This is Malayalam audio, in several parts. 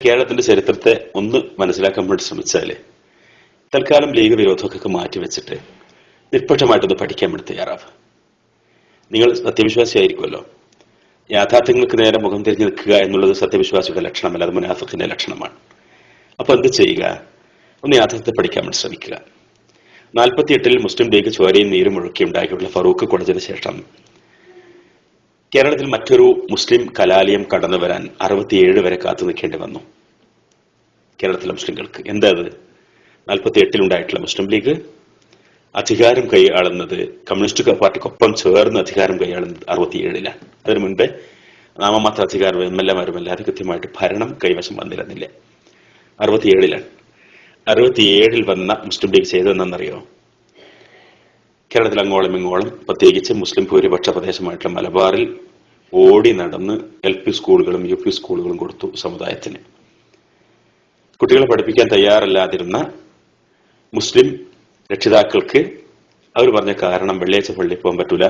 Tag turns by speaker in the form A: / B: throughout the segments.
A: കേരളത്തിന്റെ ചരിത്രത്തെ ഒന്ന് മനസ്സിലാക്കാൻ വേണ്ടി ശ്രമിച്ചാല് തൽക്കാലം ലീഗ് വിരോധമൊക്കെ മാറ്റിവെച്ചിട്ട് നിഷ്പക്ഷമായിട്ടൊന്ന് പഠിക്കാൻ വേണ്ടി തയ്യാറാവുക. നിങ്ങൾ സത്യവിശ്വാസിയായിരിക്കുമല്ലോ. യാഥാർത്ഥ്യങ്ങൾക്ക് നേരെ മുഖം തിരിഞ്ഞു നിൽക്കുക എന്നുള്ളത് സത്യവിശ്വാസിയുടെ ലക്ഷണമല്ല, അത് മുനാഫിഖിന്റെ ലക്ഷണമാണ്. അപ്പൊ എന്ത് ചെയ്യുക? ഒന്ന് യാഥാർത്ഥ്യത്തെ പഠിക്കാൻ വേണ്ടി ശ്രമിക്കുക. 48-ൽ മുസ്ലിം ലീഗ് ചോരയും നീരും ഒഴുക്കി ഉണ്ടാക്കിയിട്ടുള്ള ഫറൂഖ് കോളേജിന് ശേഷം കേരളത്തിൽ മറ്റൊരു മുസ്ലിം കലാലയം കടന്നു വരാൻ 67 വരെ കാത്തു നിൽക്കേണ്ടി വന്നു കേരളത്തിലെ മുസ്ലിങ്ങൾക്ക്. എന്താ അത്? 48-ൽ ഉണ്ടായിട്ടുള്ള മുസ്ലിം ലീഗ് അധികാരം കൈയാളുന്നത് കമ്മ്യൂണിസ്റ്റ് പാർട്ടിക്കൊപ്പം ചേർന്ന് അധികാരം കൈയാളുന്നത് 67-ലാണ്. അതിനു മുൻപേ നാമമാത്ര അധികാരം എംഎൽഎമാരുമല്ലാതെ കൃത്യമായിട്ട് ഭരണം കൈവശം വന്നിരുന്നില്ല. 67-ലാണ്. 67-ൽ വന്ന മുസ്ലിം ലീഗ് ചെയ്തതെന്നറിയോ? കേരളത്തിൽ അങ്ങോളം ഇങ്ങോളം, പ്രത്യേകിച്ച് മുസ്ലിം ഭൂരിപക്ഷ പ്രദേശമായിട്ടുള്ള മലബാറിൽ ഓടി നടന്ന് LP സ്കൂളുകളും UP സ്കൂളുകളും കൊടുത്തു സമുദായത്തിന്. കുട്ടികളെ പഠിപ്പിക്കാൻ തയ്യാറല്ലാതിരുന്ന മുസ്ലിം രക്ഷിതാക്കൾക്ക് അവർ പറഞ്ഞ കാരണം വെള്ളിയാഴ്ച പള്ളിയിൽ പോകാൻ പറ്റൂല,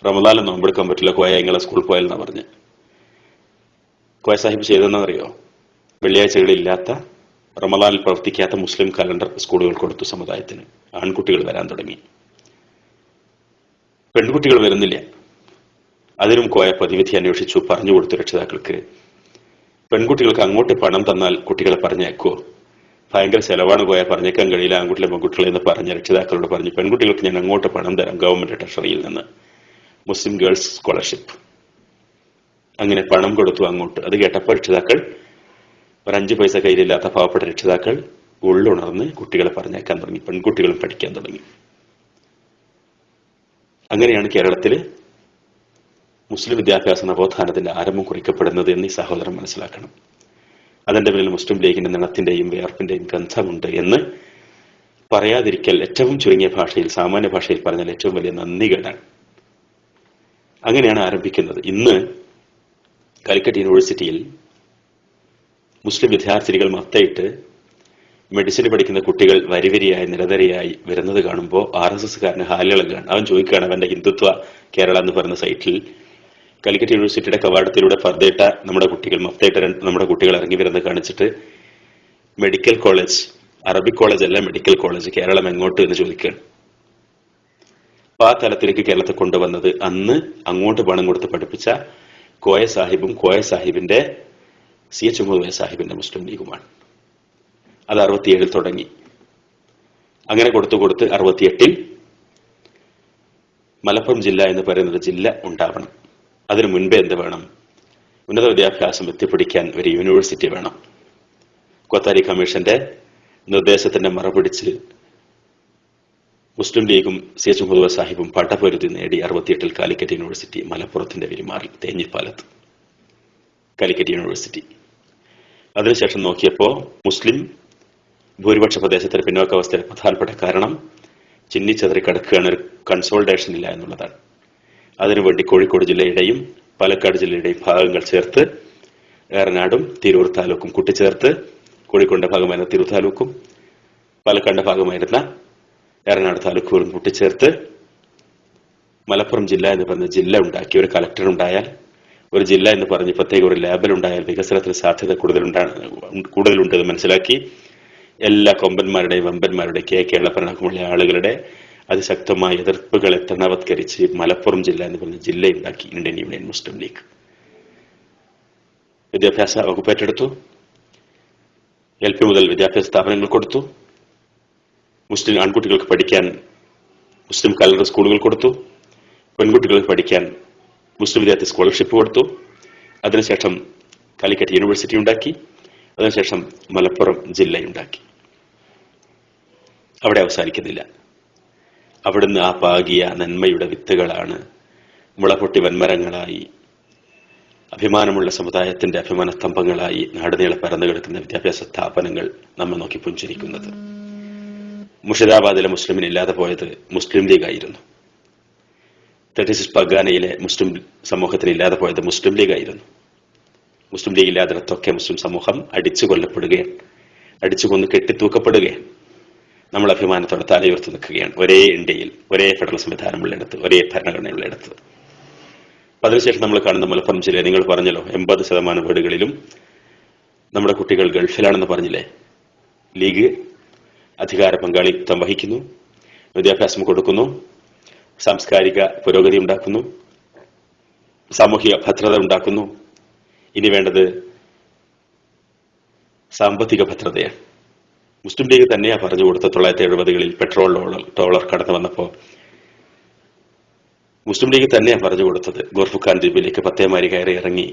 A: റമദാനിൽ നോമ്പെടുക്കാൻ പറ്റില്ല, കോയ ഇങ്ങളെ സ്കൂളിൽ പോയാലെന്നാ പറഞ്ഞ്. കോയ സാഹിബ് ചെയ്തെന്നറിയോ? വെള്ളിയാഴ്ചകളില്ലാത്ത, റമദാനിൽ പ്രവർത്തിക്കാത്ത മുസ്ലിം കലണ്ടർ സ്കൂളുകൾ കൊടുത്തു സമുദായത്തിന്. ആൺകുട്ടികൾ വരാൻ തുടങ്ങി, പെൺകുട്ടികൾ വരുന്നില്ല. അതിനും കോയ പ്രതിവിധി അന്വേഷിച്ചു, പറഞ്ഞു കൊടുത്തു രക്ഷിതാക്കൾക്ക്. പെൺകുട്ടികൾക്ക് അങ്ങോട്ട് പണം തന്നാൽ കുട്ടികളെ പറഞ്ഞേക്കോ? ഭയങ്കര ചെലവാണ് കോയ, പറഞ്ഞേക്കാൻ കഴിയില്ല ആൺകുട്ടികളെ പെൺകുട്ടികളെ എന്ന് പറഞ്ഞ രക്ഷിതാക്കളോട് പറഞ്ഞു, പെൺകുട്ടികൾക്ക് ഞാൻ അങ്ങോട്ട് പണം തരാം ഗവൺമെന്റ് ട്രഷറിയിൽ നിന്ന്, മുസ്ലിം ഗേൾസ് സ്കോളർഷിപ്പ്. അങ്ങനെ പണം കൊടുത്തു അങ്ങോട്ട്. അത് കേട്ടപ്പോൾ രക്ഷിതാക്കൾ, ഒരു 5 പൈസ കയ്യിലില്ലാത്ത പാവപ്പെട്ട രക്ഷിതാക്കൾ ഉള്ളുണർന്ന് കുട്ടികളെ പറഞ്ഞേക്കാൻ തുടങ്ങി, പെൺകുട്ടികളും പഠിക്കാൻ തുടങ്ങി. അങ്ങനെയാണ് കേരളത്തിൽ മുസ്ലിം വിദ്യാഭ്യാസ നവോത്ഥാനത്തിന്റെ ആരംഭം കുറിക്കപ്പെടുന്നത് എന്ന് ഈ സഹോദരൻ മനസ്സിലാക്കണം. അതിന്റെ പിന്നിൽ മുസ്ലിം ലീഗിന്റെ നിണത്തിന്റെയും വേർപ്പിന്റെയും ഗന്ധമുണ്ട് എന്ന് പറയാതിരിക്കൽ ഏറ്റവും ചുരുങ്ങിയ ഭാഷയിൽ, സാമാന്യ ഭാഷയിൽ പറഞ്ഞാൽ ഏറ്റവും വലിയ നന്ദികേടാണ്. അങ്ങനെയാണ് ആരംഭിക്കുന്നത്. ഇന്ന് കാലിക്കറ്റ് യൂണിവേഴ്സിറ്റിയിൽ മുസ്ലിം വിദ്യാർത്ഥിനികൾ മത്തയിട്ട് മെഡിസിന് പഠിക്കുന്ന കുട്ടികൾ വരിവരിയായി നിരനിരയായി വരുന്നത് കാണുമ്പോൾ RSSകാരന് ഹാലിളകാണ്. അവൻ ചോദിക്കുകയാണ്, അവന്റെ ഹിന്ദുത്വ കേരള എന്ന് പറയുന്ന സൈറ്റിൽ കാലിക്കറ്റ് യൂണിവേഴ്സിറ്റിയുടെ കവാടത്തിലൂടെ പർദ്ദയിട്ട നമ്മുടെ കുട്ടികൾ, മഫ്തയിട്ട നമ്മുടെ കുട്ടികൾ ഇറങ്ങി വരുന്നത് കാണിച്ചിട്ട്, മെഡിക്കൽ കോളേജ്, അറബിക് കോളേജ് അല്ല മെഡിക്കൽ കോളേജ്, കേരളം എങ്ങോട്ട് എന്ന് ചോദിക്കുകയാണ്. അപ്പൊ ആ തലത്തിലേക്ക് കേരളത്തെ കൊണ്ടുവന്നത് അന്ന് അങ്ങോട്ട് പണം കൊടുത്ത് പഠിപ്പിച്ച കോയ സാഹിബും കോയ സാഹിബിന്റെ CH മുഹമ്മദ് സാഹിബിന്റെ മുസ്ലിം ലീഗുമാണ്. അത് 67-ൽ തുടങ്ങി. അങ്ങനെ കൊടുത്തു 68-ൽ മലപ്പുറം ജില്ല എന്ന് പറയുന്നൊരു ജില്ല ഉണ്ടാവണം. അതിനു മുൻപേ എന്ത് വേണം? ഉന്നത വിദ്യാഭ്യാസം എത്തിപ്പിടിക്കാൻ ഒരു യൂണിവേഴ്സിറ്റി വേണം. കൊത്താരി കമ്മീഷന്റെ നിർദ്ദേശത്തിന്റെ മറപിടിച്ച് മുസ്ലിം ലീഗും CH മുഹമ്മദ് സാഹിബും പട്ടപൊരുതി നേടി 68-ൽ കാലിക്കറ്റ് യൂണിവേഴ്സിറ്റി, മലപ്പുറത്തിന്റെ പെരുമാറിൽ തേഞ്ഞിപ്പാലത്ത് കാലിക്കറ്റ് യൂണിവേഴ്സിറ്റി. അതിനുശേഷം നോക്കിയപ്പോൾ മുസ്ലിം ഭൂരിപക്ഷ പ്രദേശത്തിന്റെ പിന്നോക്കാവസ്ഥയുടെ പ്രധാനപ്പെട്ട കാരണം ചിന്നിച്ചെതറി കിടക്കുകയാണ്, ഒരു കൺസോൾട്ടേഷൻ ഇല്ല എന്നുള്ളതാണ്. അതിനുവേണ്ടി കോഴിക്കോട് ജില്ലയുടെയും പാലക്കാട് ജില്ലയുടെയും ഭാഗങ്ങൾ ചേർത്ത് ഏറനാടും തിരൂർ താലൂക്കും കൂട്ടിച്ചേർത്ത്, കോഴിക്കോടിന്റെ ഭാഗമായിരുന്ന തിരൂർ താലൂക്കും പാലക്കാടിന്റെ ഭാഗമായിരുന്ന ഏറനാട് താലൂക്കുകളും കൂട്ടിച്ചേർത്ത് മലപ്പുറം ജില്ല എന്ന് പറഞ്ഞ ജില്ല ഉണ്ടാക്കി. ഒരു കലക്ടർ ഉണ്ടായാൽ, ഒരു ജില്ല എന്ന് പറഞ്ഞ് പ്രത്യേക ഒരു ലേബൽ ഉണ്ടായാൽ വികസനത്തിന് സാധ്യത കൂടുതലുണ്ടെന്ന് മനസ്സിലാക്കി എല്ലാ കൊമ്പന്മാരുടെയും വമ്പന്മാരുടെയും കേരള ഭരണമുള്ള ആളുകളുടെ അതിശക്തമായ എതിർപ്പുകളെ തൃണവത്കരിച്ച് മലപ്പുറം ജില്ല എന്ന് പറഞ്ഞ ജില്ലയുണ്ടാക്കി ഇന്ത്യൻ യൂണിയൻ മുസ്ലിം ലീഗ്. വിദ്യാഭ്യാസ വകുപ്പ് ഏറ്റെടുത്തു. LP മുതൽ വിദ്യാഭ്യാസ സ്ഥാപനങ്ങൾ കൊടുത്തു. മുസ്ലിം ആൺകുട്ടികൾക്ക് പഠിക്കാൻ മുസ്ലിം കലണ്ടർ സ്കൂളുകൾ കൊടുത്തു. പെൺകുട്ടികൾക്ക് പഠിക്കാൻ മുസ്ലിം വിദ്യാർത്ഥി സ്കോളർഷിപ്പ് കൊടുത്തു. അതിനുശേഷം കാലിക്കറ്റ് യൂണിവേഴ്സിറ്റി ഉണ്ടാക്കി. അതിനുശേഷം മലപ്പുറം ജില്ലയുണ്ടാക്കി. അവിടെ അവസാനിക്കുന്നില്ല. അവിടുന്ന് ആ പാകിയ നന്മയുടെ വിത്തുകളാണ് മുളപൊട്ടി വൻമരങ്ങളായി, അഭിമാനമുള്ള സമുദായത്തിന്റെ അഭിമാന സ്തംഭങ്ങളായി നാടുനീളെ പരന്നു കിടക്കുന്ന വിദ്യാഭ്യാസ സ്ഥാപനങ്ങൾ നമ്മെ നോക്കി പുഞ്ചിരിക്കുന്നത്. മുർഷിദാബാദിലെ മുസ്ലിമിന് ഇല്ലാതെ പോയത് മുസ്ലിം ലീഗായിരുന്നു. 36 പഗാനയിലെ മുസ്ലിം സമൂഹത്തിന് ഇല്ലാതെ പോയത് മുസ്ലിം ലീഗായിരുന്നു. മുസ്ലിം ലീഗ് ഇല്ലാതിടത്തൊക്കെ മുസ്ലിം സമൂഹം അടിച്ചു കൊല്ലപ്പെടുകയാണ്, അടിച്ചു കൊന്ന് കെട്ടിത്തൂക്കപ്പെടുകയാണ്. നമ്മൾ അഭിമാനത്തോടെ തലയുയർത്തി നിൽക്കുകയാണ്. ഒരേ ഇന്ത്യയിൽ ഒരേ ഫെഡറൽ സംവിധാനമുള്ളിടത്ത്, ഒരേ ഭരണഘടനയുള്ളിടത്ത്. അതിനുശേഷം നമ്മൾ കാണുന്ന മലപ്പുറം ജില്ലയെ നിങ്ങൾ പറഞ്ഞല്ലോ 80% വീടുകളിലും നമ്മുടെ കുട്ടികൾ ഗൾഫിലാണെന്ന് പറഞ്ഞില്ലേ, ലീഗ് അധികാര പങ്കാളിത്തം വഹിക്കുന്നു, വിദ്യാഭ്യാസം കൊടുക്കുന്നു, സാംസ്കാരിക പുരോഗതി ഉണ്ടാക്കുന്നു, സാമൂഹിക ഭദ്രത ഉണ്ടാക്കുന്നു. ഇനി വേണ്ടത് സാമ്പത്തിക ഭദ്രതയാണ്. മുസ്ലിം ലീഗ് തന്നെയാണ് പറഞ്ഞു കൊടുത്ത 1970-കളിൽ പെട്രോൾ ഡോളർ കടന്നു വന്നപ്പോ മുസ്ലിം ലീഗ് തന്നെയാണ് പറഞ്ഞു കൊടുത്തത്. ഗോർഫുഖാൻ ദ്വീപിലേക്ക് പത്തേമാരി കയറി ഇറങ്ങി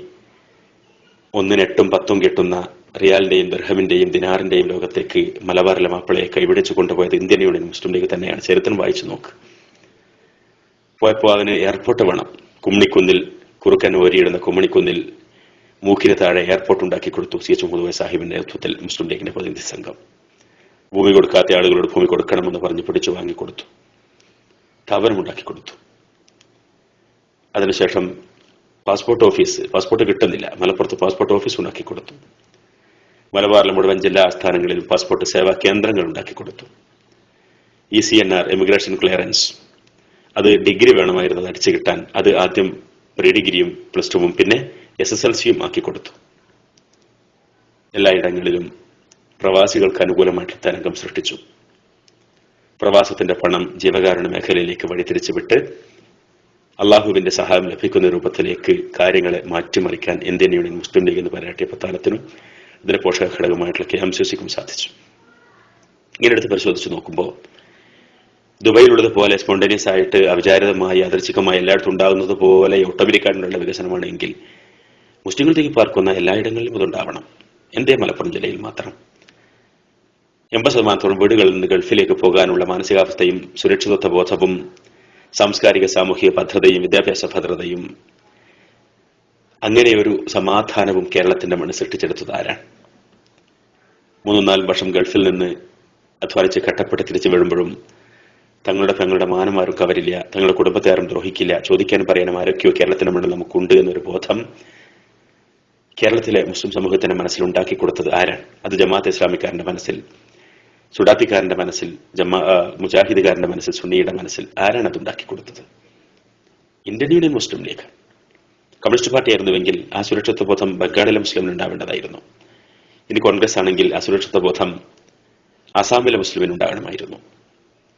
A: 1-ന് 8-ഉം 10-ഉം കിട്ടുന്ന റിയാലിന്റെയും ദിർഹമിന്റെയും ദിനാറിന്റെയും ലോകത്തേക്ക് മലബാറിലെ മാപ്പിളയെ കൈപിടിച്ചു കൊണ്ടുപോയത് ഇന്ത്യൻ യൂണിയൻ മുസ്ലിം ലീഗ് തന്നെയാണ്. ചരിത്രം വായിച്ചു നോക്ക്. പോയപ്പോ അതിന് എയർപോർട്ട് വേണം. കുമ്മിണിക്കുന്നിൽ, കുറുക്കൻ ഓരിയിടുന്ന കുമ്മിണിക്കുന്നിൽ മൂക്കിന് താഴെ എയർപോർട്ട് ഉണ്ടാക്കി കൊടുത്തു CH മുഹമ്മദ് സാഹിബിന്റെ നേതൃത്വത്തിൽ മുസ്ലിം ലീഗിന്റെ പ്രതിനിധി സംഘം. ഭൂമി കൊടുക്കാത്ത ആളുകളോട് ഭൂമി കൊടുക്കണമെന്ന് പറഞ്ഞ് പിടിച്ചു വാങ്ങിക്കൊടുത്തു, സ്ഥാപനമുണ്ടാക്കി കൊടുത്തു. അതിനുശേഷം പാസ്പോർട്ട് കിട്ടുന്നില്ല, മലപ്പുറത്ത് പാസ്പോർട്ട് ഓഫീസ് ഉണ്ടാക്കി കൊടുത്തു. മലബാറിലെ മുഴുവൻ ജില്ലാ ആസ്ഥാനങ്ങളിലും പാസ്പോർട്ട് സേവാ കേന്ദ്രങ്ങൾ ഉണ്ടാക്കി കൊടുത്തു. ECNR ഇമിഗ്രേഷൻ ക്ലിയറൻസ്, അത് ഡിഗ്രി വേണമായിരുന്നു അത് അടിച്ചു കിട്ടാൻ. അത് ആദ്യം പ്രീ ഡിഗ്രിയും +2-ഉം പിന്നെ SSLC-യും ആക്കി കൊടുത്തു. എല്ലായിടങ്ങളിലും പ്രവാസികൾക്ക് അനുകൂലമായിട്ടുള്ള തരംഗം സൃഷ്ടിച്ചു. പ്രവാസത്തിന്റെ പണം ജീവകാരുണ്യ മേഖലയിലേക്ക് വഴിതിരിച്ചു വിട്ട് അള്ളാഹുവിന്റെ സഹായം ലഭിക്കുന്ന രൂപത്തിലേക്ക് കാര്യങ്ങളെ മാറ്റിമറിക്കാൻ ഇന്ത്യൻ യൂണിയൻ മുസ്ലിം ലീഗ് എന്ന് പറയാട്ടിയ പത്താലത്തിനും ഇതിന്റെ പോഷക ഘടകമായിട്ടുള്ള KMCC-ക്കും സാധിച്ചു. ഇങ്ങനെ എടുത്ത് പരിശോധിച്ച് നോക്കുമ്പോൾ ദുബൈയിലുള്ളതുപോലെ സ്പോണ്ടേനിയസ് ആയിട്ട് അവിചാരിതമായി യാദൃച്ഛികമായി എല്ലായിടത്തും ഉണ്ടാകുന്നത് പോലെ ഒട്ടമിരിക്കാനുള്ള വികസനമാണെങ്കിൽ മുസ്ലിങ്ങളിലേക്ക് പാർക്കുന്ന എല്ലായിടങ്ങളിലും ഇതുണ്ടാവണം. എന്തേ മലപ്പുറം ജില്ലയിൽ മാത്രം 80% വീടുകളിൽ നിന്ന് ഗൾഫിലേക്ക് പോകാനുള്ള മാനസികാവസ്ഥയും സുരക്ഷിതത്വ ബോധവും സാംസ്കാരിക സാമൂഹിക ഭദ്രതയും വിദ്യാഭ്യാസ ഭദ്രതയും അങ്ങനെയൊരു സമാധാനവും കേരളത്തിന്റെ മണ്ണ് സൃഷ്ടിച്ചെടുത്തത് ആരാണ്? 3-4 വർഷം ഗൾഫിൽ നിന്ന് അധ്വാനിച്ച് കട്ടപ്പെട്ട് തിരിച്ചു വീഴുമ്പോഴും തങ്ങളുടെ മാനമാരും കവരില്ല, തങ്ങളുടെ കുടുംബത്തെ ആരും ദ്രോഹിക്കില്ല, ചോദിക്കാനും പറയാനും ആരൊക്കെയോ കേരളത്തിന്റെ മണ്ണിൽ നമുക്കുണ്ട് എന്നൊരു ബോധം കേരളത്തിലെ മുസ്ലിം സമൂഹത്തിന്റെ മനസ്സിലുണ്ടാക്കി കൊടുത്തത് ആരാണ്? അത് ജമാഅത്തെ ഇസ്ലാമിക്കാരന്റെ മനസ്സിൽ, സുഡാപ്പിക്കാരന്റെ മനസ്സിൽ, മുജാഹിദുകാരന്റെ മനസ്സിൽ, സുന്നിയുടെ മനസ്സിൽ ആരാണ് അതുണ്ടാക്കി കൊടുത്തത്? ഇന്ത്യൻ യൂണിയൻ മുസ്ലിം ലീഗ്. കമ്മ്യൂണിസ്റ്റ് പാർട്ടി ആയിരുന്നുവെങ്കിൽ ആ സുരക്ഷിത ബോധം ബംഗാളിലെ മുസ്ലിമിന് ഉണ്ടാവേണ്ടതായിരുന്നു. ഇനി കോൺഗ്രസ് ആണെങ്കിൽ ആ സുരക്ഷിത ബോധം ആസാമിലെ മുസ്ലിമിന് ഉണ്ടാകണമായിരുന്നു.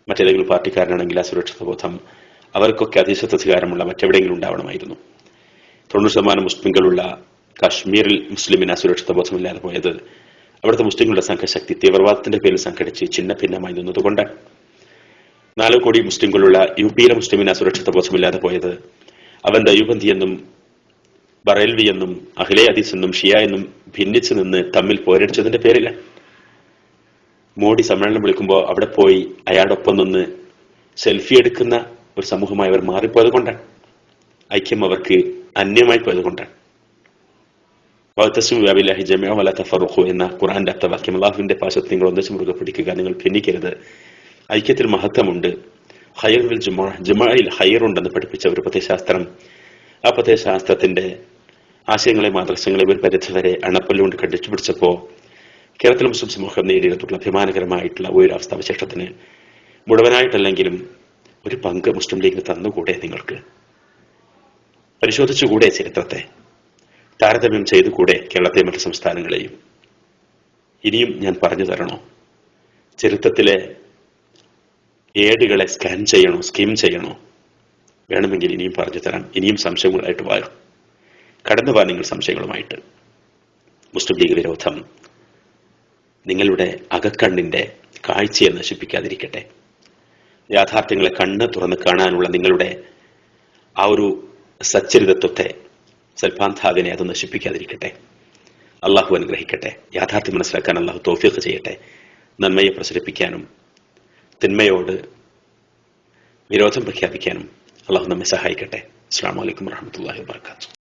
A: മറ്റേതെങ്കിലും പാർട്ടിക്കാരനാണെങ്കിൽ ആ സുരക്ഷിത ബോധം അവർക്കൊക്കെ അധികാരമുള്ള മറ്റെവിടെയെങ്കിലും ഉണ്ടാവണമായിരുന്നു. 90% മുസ്ലിങ്ങളുള്ള കാശ്മീരിൽ മുസ്ലിമിന് അസുരക്ഷിത ബോധമില്ലാതെ പോയത് അവിടുത്തെ മുസ്ലിങ്ങളുടെ സംഘശക്തി തീവ്രവാദത്തിന്റെ പേരിൽ സംഘടിച്ച് ചിന്ന ഭിന്നമായി നിന്നതുകൊണ്ട്. 4 കോടി മുസ്ലിങ്ങളുള്ള UP-യിലെ മുസ്ലിമിന് അസുരക്ഷിത ബോധമില്ലാതെ പോയത് അവൻ ദൈവബന്ധി എന്നും ബറേൽവി എന്നും അഹ്ലെ ഹദീസ് എന്നും ഷിയ എന്നും ഭിന്നിച്ചു നിന്ന് തമ്മിൽ പോരടിച്ചതിന്റെ പേരിലാണ്. മോഡി സമ്മേളനം വിളിക്കുമ്പോൾ അവിടെ പോയി അയാളോടൊപ്പം നിന്ന് സെൽഫി എടുക്കുന്ന ഒരു സമൂഹമായി അവർ മാറിപ്പോയത് കൊണ്ടാണ്. ഐക്യം അവർക്ക് അന്യമായി പോയത് കൊണ്ടാണ്. എന്ന ഖുർആന്റെ അർത്ഥവാക്യം, അള്ളാഹുവിന്റെ പാശത്ത് നിങ്ങൾ ഒന്നിച്ച് മുറുകെ പിടിക്കുക, നിങ്ങൾ ഭിന്നിക്കരുത്, ഐക്യത്തിൽ മഹത്വമുണ്ട്. ഖൈറുൽ ജുമുഅയിൽ ഖൈറുണ്ടെന്ന് പഠിപ്പിച്ച ഒരു പ്രത്യയശാസ്ത്രം, ആ പ്രത്യയശാസ്ത്രത്തിന്റെ ആശയങ്ങളെ ആദർശങ്ങളെ ഒരു പരിധിവരെ അണപ്പല്ലുകൊണ്ട് കണ്ടിച്ചു പിടിച്ചപ്പോ കേരളത്തിലെ മുസ്ലിം സമൂഹം നേടിയെടുത്തുള്ള അഭിമാനകരമായിട്ടുള്ള ഒരു അവസ്ഥാവിശേഷത്തിന് മുഴുവനായിട്ടല്ലെങ്കിലും ഒരു പങ്ക് മുസ്ലിം ലീഗ് തന്നുകൂടെ? നിങ്ങൾക്ക് പരിശോധിച്ചുകൂടെ? ചരിത്രത്തെ താരതമ്യം ചെയ്തുകൂടെ കേരളത്തെ മറ്റു സംസ്ഥാനങ്ങളെയും? ഇനിയും ഞാൻ പറഞ്ഞു തരണോ? ചരിത്രത്തിലെ ഏടുകളെ സ്കാൻ ചെയ്യണോ, സ്കിം ചെയ്യണോ? വേണമെങ്കിൽ ഇനിയും പറഞ്ഞു തരാം. ഇനിയും സംശയങ്ങളായിട്ട് വാഴും. കടന്നു പോകാൻ നിങ്ങൾ സംശയങ്ങളുമായിട്ട്. മുസ്ലിം ലീഗ് വിരോധം നിങ്ങളുടെ അകക്കണ്ണിന്റെ കാഴ്ചയെ നശിപ്പിക്കാതിരിക്കട്ടെ. യാഥാർത്ഥ്യങ്ങളെ കണ്ണ് തുറന്ന് കാണാനുള്ള നിങ്ങളുടെ ആ ഒരു സച്ചരിതത്വത്തെ, സൽപാന്താവിനെ അത് നശിപ്പിക്കാതിരിക്കട്ടെ. അള്ളാഹു അനുഗ്രഹിക്കട്ടെ. യാഥാർത്ഥ്യം മനസ്സിലാക്കാൻ അള്ളാഹു തൗഫീഖ് ചെയ്യട്ടെ. നന്മയെ പ്രസരിപ്പിക്കാനും തിന്മയോട് വിരോധം പ്രഖ്യാപിക്കാനും അള്ളാഹു നമ്മെ സഹായിക്കട്ടെ. അസ്സലാമു അലൈക്കും വറഹ്മത്തുള്ളാഹി വബറകാതുഹു.